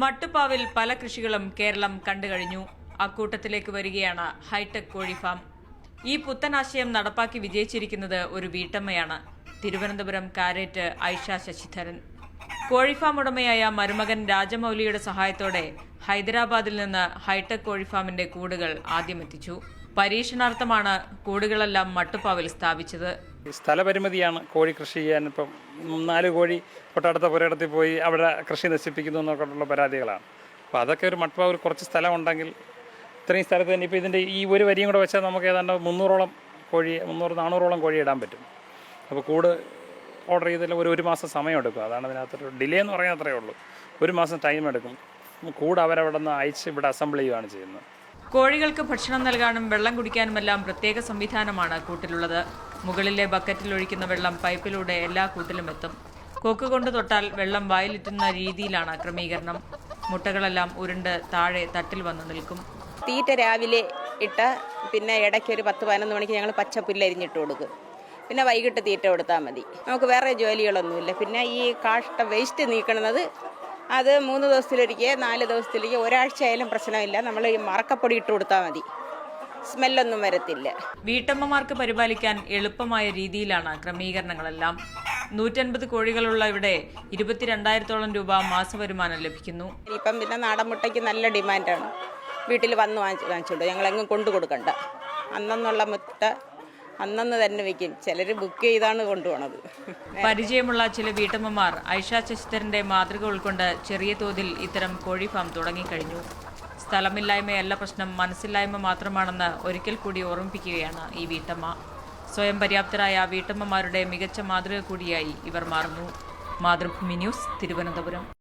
മട്ടുപ്പാവിൽ പല കൃഷികളും കേരളം കണ്ടുകഴിഞ്ഞു. അക്കൂട്ടത്തിലേക്ക് വരികയാണ് ഹൈടെക് കോഴി ഫാം. ഈ പുത്തനാശയം നടപ്പാക്കി വിജയിച്ചിരിക്കുന്നത് ഒരു വീട്ടമ്മയാണ്. തിരുവനന്തപുരം കാരേറ്റ് ഐഷ ശശിധരൻ. കോഴിഫാം ഉടമയായ മരുമകൻ രാജമൌലിയുടെ സഹായത്തോടെ ഹൈദരാബാദിൽ നിന്ന് ഹൈടെക് കോഴിഫാമിന്റെ കൂടുകൾ ആദ്യമെത്തിച്ചു. പരീക്ഷണാർത്ഥമാണ് കൂടുകളെല്ലാം മട്ടുപ്പാവിൽ സ്ഥാപിച്ചത്. സ്ഥലപരിമിതിയാണ് കോഴി കൃഷി ചെയ്യാൻ. ഇപ്പം 4 കോഴി തൊട്ടടുത്ത പുരയിടത്തിൽ പോയി അവിടെ കൃഷി നശിപ്പിക്കുന്നു എന്നൊക്കെയുള്ള പരാതികളാണ്. അപ്പോൾ അതൊക്കെ ഒരു മട്ടുപ്പാവിൽ കുറച്ച് സ്ഥലം ഉണ്ടെങ്കിൽ ഇത്രയും സ്ഥലത്ത് തന്നെ ഇപ്പോൾ ഇതിൻ്റെ ഈ ഒരു വരിയും കൂടെ വെച്ചാൽ നമുക്ക് ഏതാണ്ട് 300-400 കോഴി ഇടാൻ പറ്റും. അപ്പോൾ കൂട് ഓർഡർ ചെയ്തതിൽ ഒരു മാസം സമയം എടുക്കും. അതാണ് അതിനകത്തൊരു ഡിലേ എന്ന് പറയാൻ അത്രയേ ഉള്ളൂ. 1 മാസം ടൈം എടുക്കും. കൂട് അവരവിടെ നിന്ന് അയച്ച് ഇവിടെ അസംബിൾ ചെയ്യുകയാണ് ചെയ്യുന്നത്. കോഴികൾക്ക് ഭക്ഷണം നൽകാനും വെള്ളം കുടിക്കാനുമെല്ലാം പ്രത്യേക സംവിധാനമാണ് കൂട്ടിലുള്ളത്. മുകളിലെ ബക്കറ്റിൽ ഒഴിക്കുന്ന വെള്ളം പൈപ്പിലൂടെ എല്ലാ കൂട്ടിലും എത്തും. കൊക്ക് കൊണ്ട് തൊട്ടാൽ വെള്ളം വായിലിറ്റുന്ന രീതിയിലാണ് ക്രമീകരണം. മുട്ടകളെല്ലാം ഉരുണ്ട് താഴെ തട്ടിൽ വന്ന് നിൽക്കും. തീറ്റ രാവിലെ ഇട്ട പിന്നെ ഇടയ്ക്ക് ഒരു 10-11 മണിക്ക് ഞങ്ങൾ പച്ചപ്പുല്ലരിഞ്ഞിട്ട് കൊടുക്കും. പിന്നെ വൈകിട്ട് തീറ്റ കൊടുത്താൽ മതി. നമുക്ക് വേറെ ജോലികളൊന്നുമില്ല. പിന്നെ ഈ കാഷ്ട വേസ്റ്റ് നീക്കണത് അത് 3 ദിവസത്തിലൊരിക്കൽ 4 ദിവസത്തിലേക്ക് ഒരാഴ്ചയായാലും പ്രശ്നമില്ല. നമ്മൾ ഈ മറക്കപ്പൊടി ഇട്ട് കൊടുത്താൽ മതി. സ്മെല്ലൊന്നും വരത്തില്ല. വീട്ടമ്മമാർക്ക് പരിപാലിക്കാൻ എളുപ്പമായ രീതിയിലാണ് ക്രമീകരണങ്ങളെല്ലാം. 150 കോഴികളുള്ള ഇവിടെ 22,000 രൂപ മാസവരുമാനം ലഭിക്കുന്നു. ഇപ്പം പിന്നെ നാടൻ മുട്ടയ്ക്ക് നല്ല ഡിമാൻഡാണ്. വീട്ടിൽ വന്ന് വാങ്ങിച്ചോണ്ട് ഞങ്ങളെങ്ങും കൊണ്ടു കൊടുക്കണ്ട. അന്നുള്ള മുട്ട അന്നു തന്നെ വെക്കും. ചിലർ ബുക്ക് ചെയ്താണ് കൊണ്ടുപോണത്. പരിചയമുള്ള ചില വീട്ടമ്മമാർ ഐഷ ശശിധരന്റെ മാതൃക ഉൾക്കൊണ്ട് ചെറിയ തോതിൽ ഇത്തരം കോഴി ഫാം തുടങ്ങിക്കഴിഞ്ഞു. സ്ഥലമില്ലായ്മയല്ല പ്രശ്നം, മനസ്സില്ലായ്മ മാത്രമാണെന്ന് ഒരിക്കൽ കൂടി ഓർമ്മിപ്പിക്കുകയാണ് ഈ വീട്ടമ്മ. സ്വയം പര്യാപ്തരായ വീട്ടമ്മമാരുടെ മികച്ച മാതൃക കൂടിയായി ഇവർ മാറുന്നു. മാതൃഭൂമി ന്യൂസ്, തിരുവനന്തപുരം.